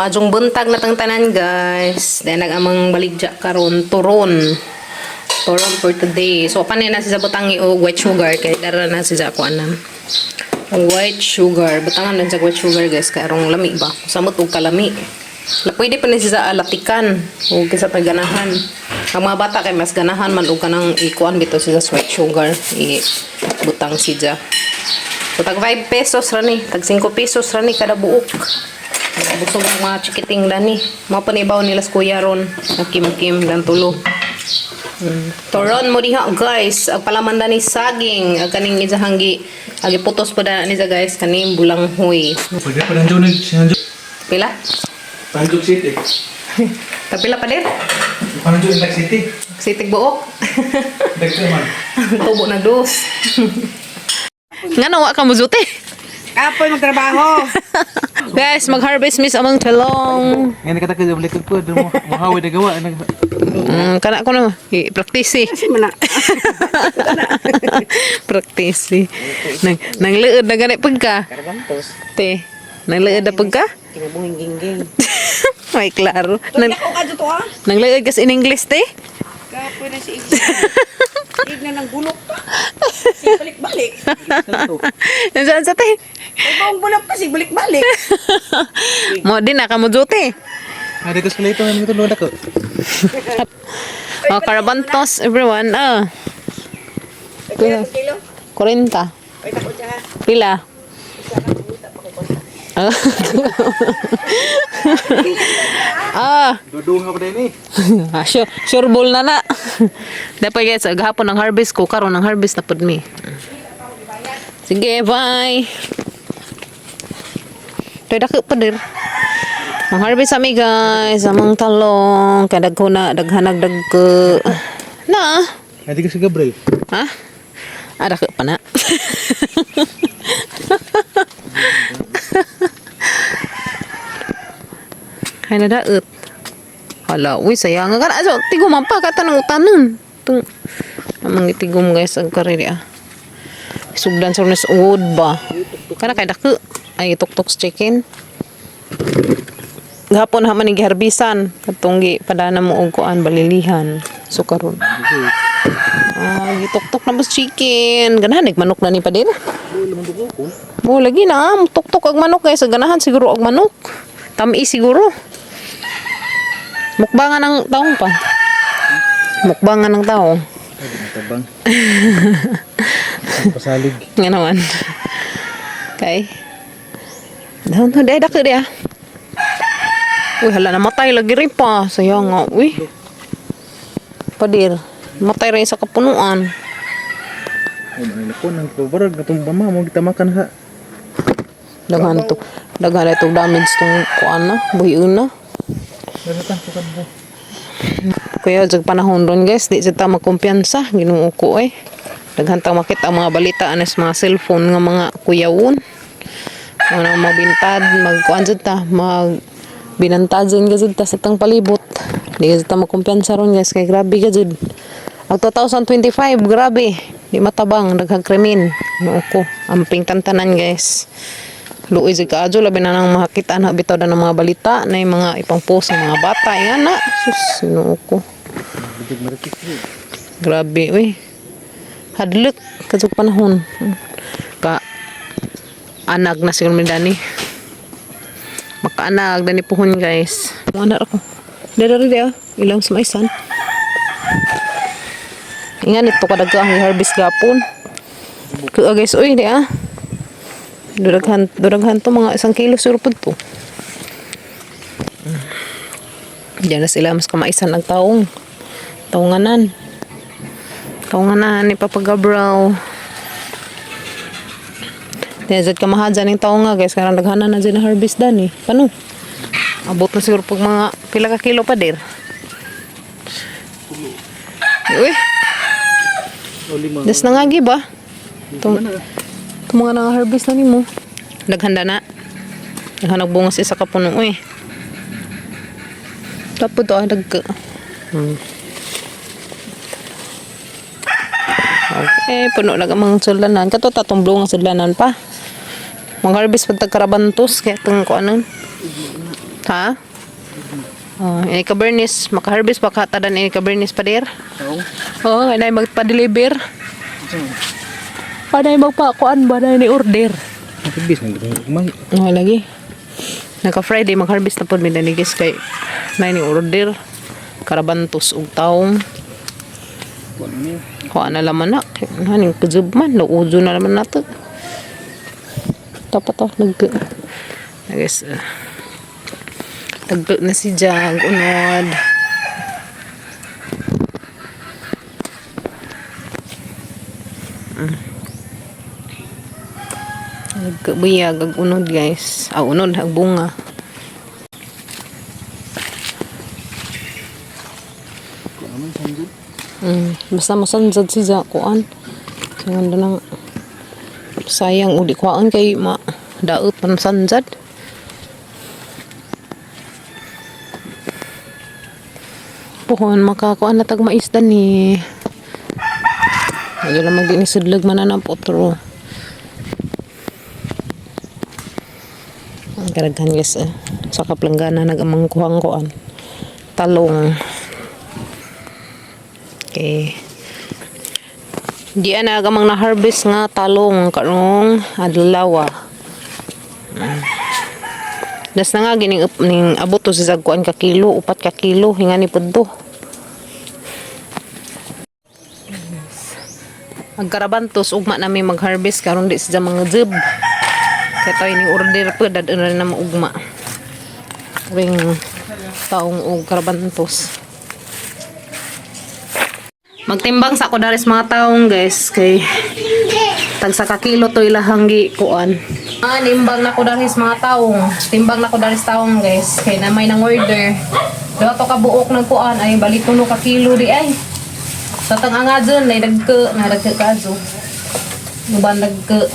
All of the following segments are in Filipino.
Adjong buntag na tang tanan guys. Then nagamang baligya karon turon. Turon for today. So panay na si sa butangi o white sugar kay dara na si sa kuanan. White sugar. Butangan lang sa white sugar guys karong lami ba. Samot og kalami. Pwede pa ni si sa alatikan o kisa pagganahan. Ang mga bata kay mas ganahan man og kanang ikuan bito si sa white sugar. Butang si ja. So tag 5 pesos ra ni, tag 5 pesos ra ni kada buok. Busog ang mga chikiting dani. Mapanibaw nila sa kuya ron. Nakim-kim lang tulo. Toron mo diha guys. Ang palaman dani saging. Ang kaning izahanggi. Agi putos po na niya guys. Kaning bulanghoy. Pwede pa nandiyo na Pila? Tanjung City. Kapila pa din? Tanjung Indak City. Sitig buok. Dagdaman. Tubo na dos. Nga nawa ka mo zuti. Kapoy magtrabaho. Guys, mag-harvest miss among talong. Ngayon nakataka sa balik ko. Mahaway na gawa. Kana ko na. I-practice eh. Kasi mana. Practice eh. Nangleod na ganit pagka. Karabantos. Te, nangleod na pagka? Kinabuhing gingging. Ay, klaro. Tuloy ako ka dito ah. Nangleod kasi in English, te? Kapoy na si Igna. Igna ng bulok pa. Si balik-balik. Nasaan sa te? Ay bang bulok pa si balik-balik. Mo din na ka mo juti. Ada ko sa ito. Ano ito lola ko? Oh, Carabantos, everyone. Ay kilo kilo. 40. Ay tako siya. Pila? Dudung ako din eh. Sure ball na na. Dapat guys, gahapon ng harvest ko, karon ng harvest na pud mi. Sige, bye. Pwede ka pa dir. Ang harvest ami guys, among talong, kadag ko na daghanag dagko. Na. Ada ko sa Gabriel. Ha? Ada ka pa na. Hay na daot. Hala, uy, sayang nga. Aso, tigom ang pa, katanong utanon. Itong, amang itigom guys, ang karili ah. Sugdan sa unas wood ba? Kana kay dako. Ay, tuk-tuk chicken. Gahapon ha man giharbisan. Katong padana mo og kuan balilihan. So karon. Gituk-tuk na bus chicken. Ganahan manok na ni pa din. Mo lagi na, tuk-tuk ag manok guys. Ganahan siguro og manok. Tami siguro. Mukbangan ng taong pa. Mukbangan ng tao. Tabang. Pasalig. Nga naman. Okay. Dahon to, dahil dako dia. Uy, hala, namatay lagi rin pa. Sayang nga, uy. Padir. Matay rin sa kapunuan. Oh, manila ko nang pabarag na itong mama mo kita makan ha. Daghan to. Daghan ito damage tong kuan na. Buhiun na. Naratan ko ka mo. Kaya sa panahon ron guys, di sa tama kumpiyansa. Ginoo ko eh. Daghan tang makita ang mga balita anas mga cellphone nga mga kuyawon. Ano mabintad, magkuan jud ta, binantadon ka jud ta sa tang palibot. Di ka ta makumpiyansa ron guys, kay grabe ka jud. Ang 2025, grabe. Di matabang, daghang krimen. Noo ko, amping tantanan guys. Luoy jud kaadyo labi na nang makita na bitaw na ng mga balita na yung mga ipang-post ng mga bata. Yan na. Sus, noo ko. Grabe, uy. Hadlok kasug panahon. Ka anag na siguro mi dani. Makaanag dani puhon guys. Ana ako. Dara dia ilang sumaisan. Ingan ito kadag ang harvest gapon. Ko guys, uy dia. Duraghan to mga 1 kilo surpod to. Diyan na sila mas kamaisan ng taong. Taonganan ni Papa Gabriel. Diyazad kamahadyan ng taong nga guys. Karang naghanan na dyan na harvest dan eh. Paano? Abot na siguro pag mga pila ka kilo pa dir. Uy. Das nangagi ba? Itong mga nang-harvest na ni mo. Naghanda na. Naghanag bungas isa ka puno eh. Tapos to nagka. Okay, puno lang ang mga sulanan. Kato tatong blong ang sulanan pa. Mag-harvest pag tagkarabantos. Kaya itong kuanan. Ha? Oh, ini ka Bernice, maka-harvest pa ka tadan ini ka Bernice pa der. Oo. Oh, inay magpa-deliver. Paday magpakuan ba na ni order. Nakibis ng kumay. Oh, lagi. Naka-Friday mag-harvest na po minanigis kay na ni order. Karabantos ug taong. Kuan ni. Kuha na laman na. Haning kuzub man. Nauzo na naman nato. Dapat to. Guys. Nag na si Jag. Unod. Nagkabuyag. Ag unod guys. Unod. Ag bunga. Kuan man sanjud. Basta masanjad si Jakuan. Sayang nang sayang uli kuan kay daot man sanjad. Pohon makakuan na tag maisdan ni. Ayo lang magdini sudlag man na potro. Ang karaghan guys sa kaplanggana nagamang kuhang kuan. Talong. Okay. Di ana gamang na harvest nga talong karong adlaw. Das na nga gining ning abot to sa kuan ka kilo, 4 ka kilo hingani pudto. Magkarabantos ugma nami mag-harvest karon di sa mga job. Kay tayo ni order pa dadon na ugma. Ring taong og karabantos. Magtimbang sa ako daris mga taong guys kay tag sa kakilo to ilahang gi kuan. Nimbang na ko daris mga taong. Timbang na ko daris taong guys kay na may nang order. Daw to ka buok ng kuan ay balik tulo ka kilo di ay. Tatang angadon nay dagke na dagke kazo. Nuban dagke.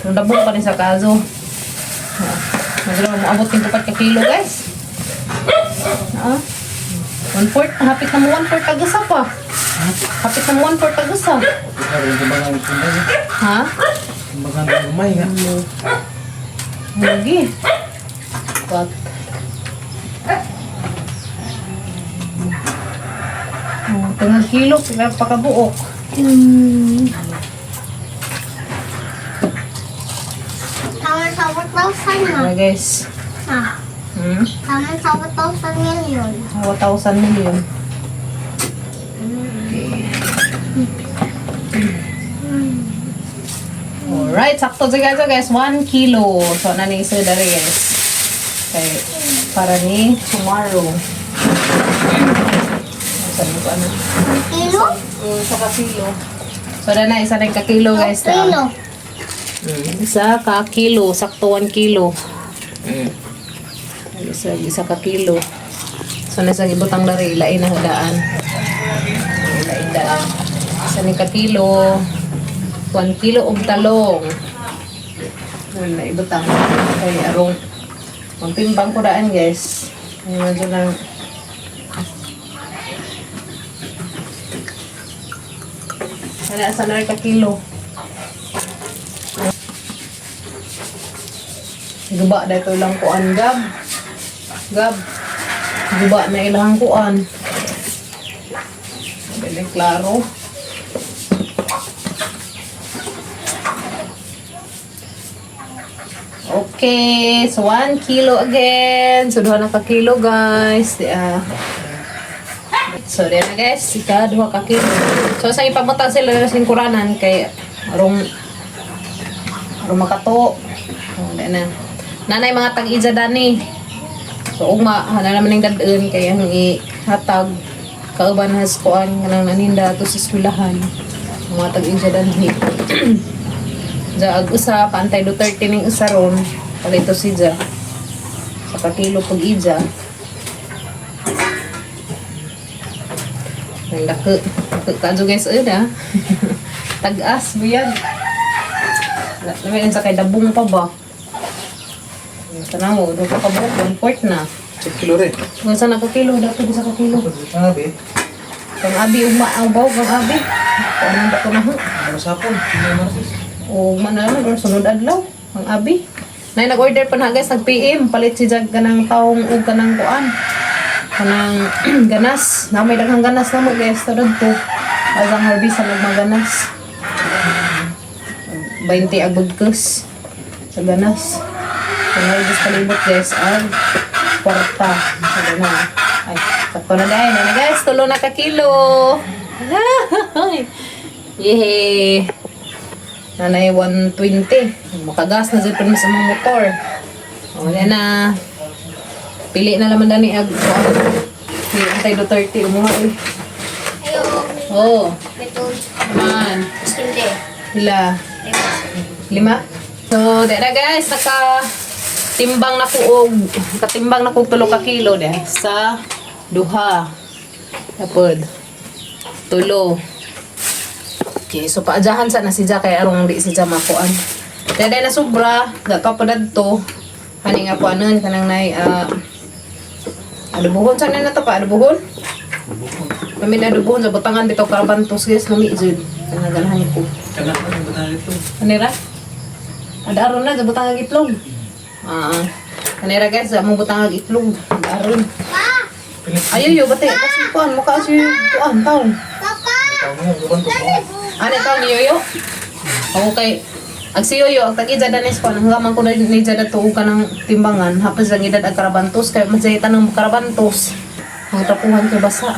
Nundabog pa rin sa kazo. Magro mo abot ning 4 ka kilo guys. 1/4 hapit na mo 1/4 kagasa pa. Hapit na mo 1/4 kagasa. Karon kumbangan kumbangan. Ha? Kumbangan kumay nga. Lagi. What? Tengah kilo sila pakabuok. Tawad-tawad daw sana. Guys. Ah, tawad-tawad daw sa milyon. 1,000 million. Alright, sakto sa guys, 1 kilo. So, nani isa dari guys. Okay, para ni tomorrow. Saan mo ano? Kilo? Sa kakilo. So, na isa rin kakilo guys. Kilo. Isa kakilo, sakto 1 kilo. Isa kakilo. So, nasa ibutang dari, ilain na hadaan. Ilain daan. Isa ni kakilo. 1 kilo og talong. Na ibutang. Kay arong magtimbang ko daan guys. Ay medyo lang sana sana ka kilo. Guba dito lang kuan gab. Gab. Guba na ilang kuan. Dili klaro. Okay, so 1 kilo again. So, 2 na ka kilo, guys. So, diyan na, guys. Ika, 2 ka kilo. So, sa ipamutang sila na singkuranan kay arong makato. Oh, diyan na. Nanay mga tag-iza dani. So, ugma, hana naman yung dadaan kaya ang ihatag kauban has kuan kanang naninda to sa eskwelahan. Mga tag-iza dani. Ag usa pantay do 30 ning usa ron palito si Ja sa kakilo pag ija ang laki kadto guys eda tag-as buyag lamin sa kay dabong pa ba tanaw do ka buok 1/4 na Sa kilo re. kung saan ako kilo dato sa kakilo Abi. kang abi ugma ang baw kang abi ano ba ko na ho Ano sapon? Kilo martis. o man naman or sunod adlaw ang abi Na nag-order pa na guys, nag-PM. Palit si Jag kanang taong o kanang kuan. Kanang ganas. Na may daghang ganas na mo guys. Tarod to. Asang harvest ang magmaganas. 20 agudkos sa ganas. So, harvest kalibot guys. Ang kwarta. Sabi na. Ay, sakto na dahil. Na guys, tulo na ka kilo. Yehey. Nanay 120. Makagas na dito sa mga motor. O, yan na. Pili na naman dani ag. Pili na tayo 30. Umuha eh. Ayo. Oh, Betul. man. Sinde. Hila. 5. So, dahil na guys, timbang na ko og katimbang na ko 3 ka kilo dahil sa duha. Tapod. 3. Okay, so paadyahan sa na si Ja kay arong di si Ja makuan. Dahil na sobra, daka pa dadto. Hani nga kuanon kanang nay adubuhon sa na to pa adubuhon. Kami na adubuhon sa butangan bitaw karabantos guys lumi jud. Kanang ganahan ko. Kana ano ba tayo ito? Kanira? Ada aron na sa butangan itlog. Kanira guys, sa mong butangan itlog. Ada aron. Ayo yo bate kasi kuan mo kasi kuan taon. Tao mo gaban to. Ano taon ni Yoyo? Ako kay ag si Yoyo, ang tag-idad na nes ko, hanggang ko na ni-idad to ka ng timbangan, hapos lang idad ag karabantos, kaya masayita ng karabantos. Ang tapuhan kay basa.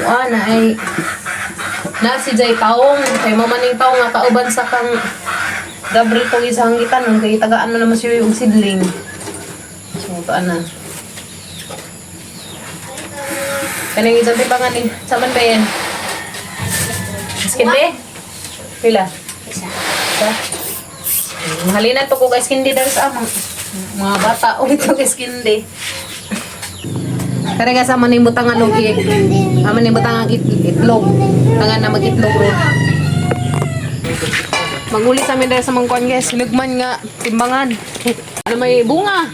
Kuan na ay na si Jay taong, kay mamaning taong nga kauban sa kang Gabriel to isang gitan, kay tagaan mo naman si Yoyo og sidling. So, taan na. Kanang isang timbangan ni, saman ba yan? Skindi? Pila? Isa. Halina to ko guys, hindi dahil sa amang mga bata ulit to guys, hindi. Kaya guys, aman yung butangan og aman yung butangan itlog. Tangan na mag-itlog ro. Magulit sa amin dahil sa mangkuan guys, lugman nga, timbangan. Ano may bunga?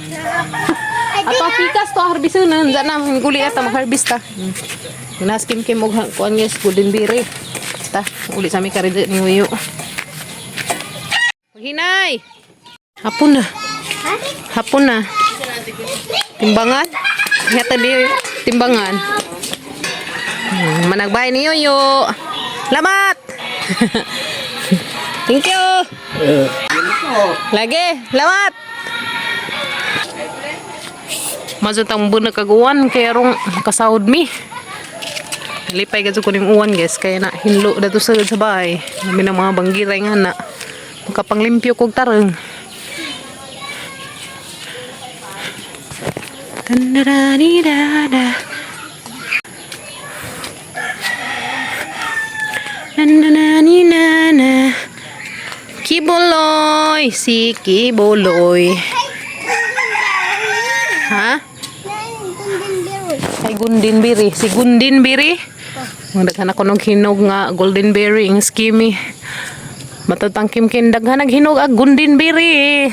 Ato pikas to harvest na, nandiyan na, guli ata mag-harvest ta. Naskim-kim og kuan guys, golden berry. Ta, uli sa amin karida ni Yoyo. Hinay! Hapon na. Hapon na. Timbangan? Hata di timbangan. Managbay ni Yoyo. Lamat! Thank you! Lagi! Lamat! Mazutang bunag kaguan kaya rong kasahod mi. Lipay ka ko ng uwan guys, kaya na hinlo dato sa bahay. Namin ang mga banggiray nga na. Makapanglimpyo kog tarong. Tandaranidada. Nanananinana. Kiboloy, si Kiboloy. Ha? Ay Gundin Berry, si Gundin Berry. Daghan ako ng hinog nga golden berry ang skimmy. Matatang kimkin daghan naghinog ag Gundin Berry.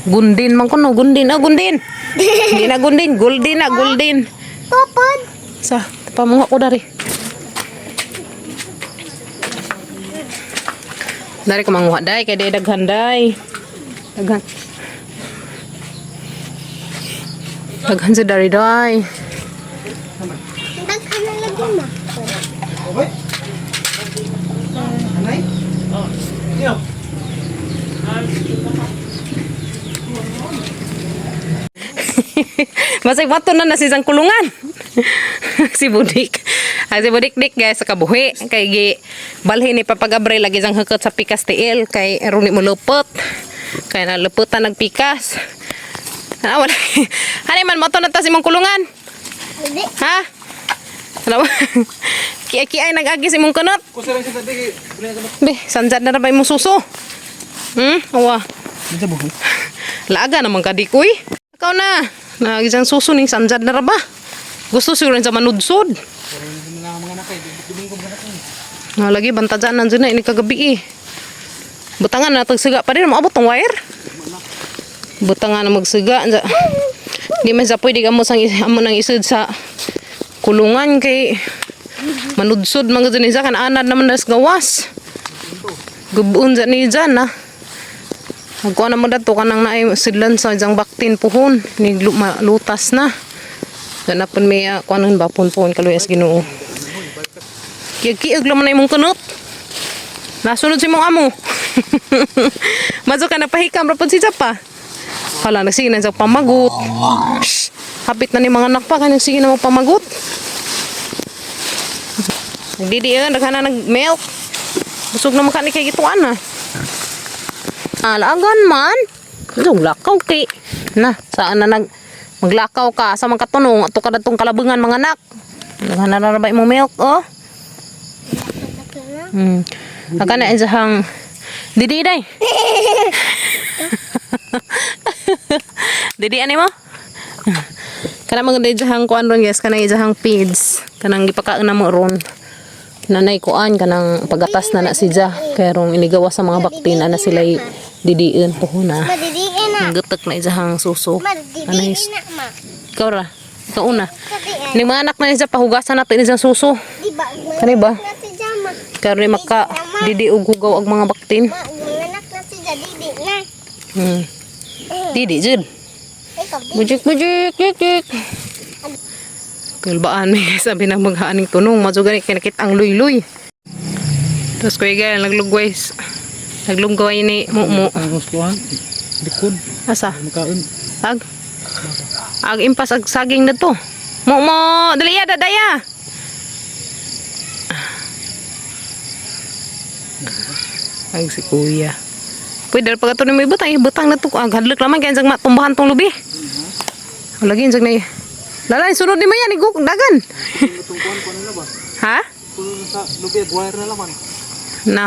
Gundin man kuno, Gundin Gundin. Hindi na Gundin, golden na golden. Topod. Sa pamunga ko dari. Dari ko manguha dai kay daghan dai. Daghan. Daghan sa dari dai. Daghan na lagi na. Okay? Anay? Oh. Yo. Masay bato na si isang kulungan. Si Budik. Si Budik dik guys sa kabuhi. Kay gi balhin ni Papagabre lagi sang heket sa pikas tiil. Kay runi mo lupot. Kay na luputan nagpikas. Wala. Hani man moto na ta si mong kulungan. Hindi. Ha? Alam mo? Kiay nag-agi si mong kunot. Kusa lang sa tabi. Be, sanjad na rabay mo suso. Awa. Bisa buhay. Laaga naman ka di kuy. Ikaw na. Nagisang suso ning sanjad na raba. Gusto siguro sa manudsod. Lagi bantajan nandiyan na ini kagabi eh. Butangan na tagsiga pa rin. Maabot ang wire. Butangan na magsiga. Di man sa pwede kamo sang amo nang isud sa kulungan kay manudsod mga dyan kan anad naman nas gawas. Gubuon dyan ni dyan na. Magkuha na mo dato kanang naay sidlan sa isang baktin puhon. Ni lutas na. Ganapon may kuha nang bapon puhon kaluyas Ginoo. Kiag-kiag laman na imong kunot. Nasunod si mong amo. Mazo ka na pahikam rapod si Japa. Hala, nagsige na sa pamagot. Shhh, hapit na ni mga anak pa, kaya nagsige na mo pamagot. Nagdidiyan, naghana nag-milk. Busog na makanik kay gituan na. Alagan man. Lakaw kay. Na, saan na maglakaw ka sa mga katunong ato ka datong kalabangan mga anak. Naghana na rabay mo milk, oh. Akan na isang Didi day. Didi ani mo? Kana mga isang kuan ron guys, kana isang feeds. Kanang gipakaan na mo ron. Nanay kuan kanang pagatas na si Ja. Kaya rong inigawa sa mga baktin na sila didiin po na. Madidiin na. Gutek na isang suso. Madidiin na, ma. Ikaw ra. Ikaw una. Katian. Ni mga anak na niya pahugasan natin isang suso. Di ba? Kani ba? Na si Jama. Kaya rin maka didi og hugaw og mga baktin. Ma, manganak na si Didi na. Didi jud. Ikaw, di. Bujik bujik jik. Kulbaan may sabi na maghaaning tunong mazugani kinakit ang luy-luy. Tapos kuya gaya naglugway. Naglugway ni mumu. Ang gustuhan. Likod. Asa? Makaon. Ag. Ag impas ag saging na to. Mumu, dali ya dadaya. Ag si kuya. Pwede dal pagato ni may butang na to. Ag hadlok laman kaya jang matumbahan tong lubi. Lagi jang na. Lalay sunod ni Maya ni Guk dagan. Tungkuan ko nila ba? Ha? Puno sa lubi, buhay na laman. Na.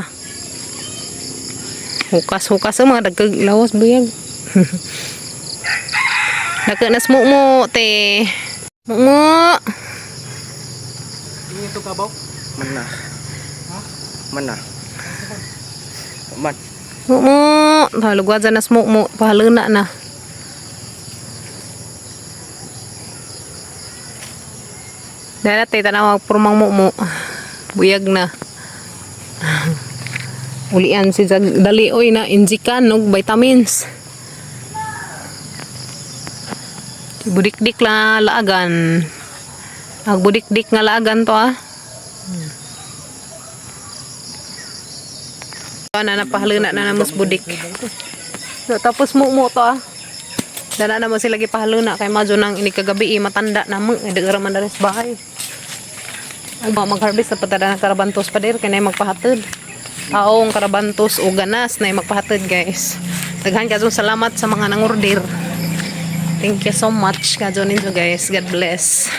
Hukas sa mga dagkag lawas buyag. Nakanas mo te. Mo. Ini ito kabaw? Mana? Ha? Mana? Man. Mo. Halugwa dyan nas mo. Pahaluna na. Dahil natin tanawag purmang mo. Buyag na. Ulian si dali oy na injikan og vitamins. Budik-dik la laagan. Ag budik-dik nga laagan to ah. Na napahaluna na namos budik. So, tapos mo to ah. Dana naman sila gipahaluna kay madyo nang ini kagabi matanda na mo dagara man dares bahay. Ay mag-harvest sa patada ng karabantos pa dir kay nay magpahatid. Taong karabantos o ganas na magpahatid guys. Daghan kadyon salamat sa mga nangorder. Thank you so much kadyon ninyo guys. God bless.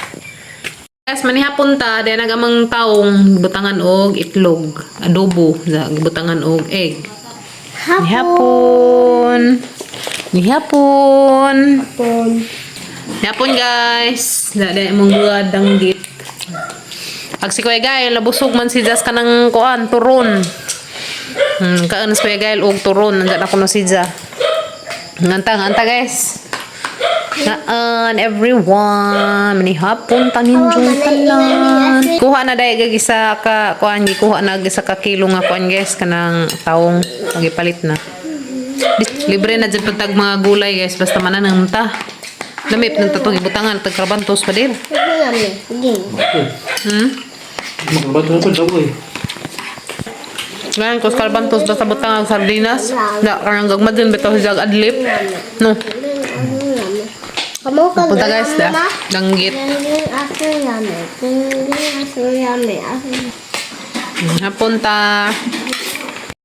Guys, manihapon ta dahil nagamang taong butangan og itlog, adobo, butangan og egg. Manihapon. Manihapon guys. Dada mong buwad danggit. Ag si Kuya Gael, labusog man si Jas kanang kuan, turon. Kaan si Kuya Gael og turon. Nandiyan ako no si Jas. Nganta guys. Naan everyone. Manihapon taninjong tanan. Kuha na dahil gagisa ka kuan, kuha na gisa ka kilo nga kuan guys kanang taong magipalit na. Libre na dyan pagtag mga gulay guys. Basta mananang ta. Lamip ng tatong ibutangan. Tagkrabantos pa din. Bato na pa daw eh. Ngayon, kung kalbantos basta butangan sardinas. Da, karang gagmad din bitaw si Jag adlip. No. Kamu ka Punta guys da. Danggit. Napunta.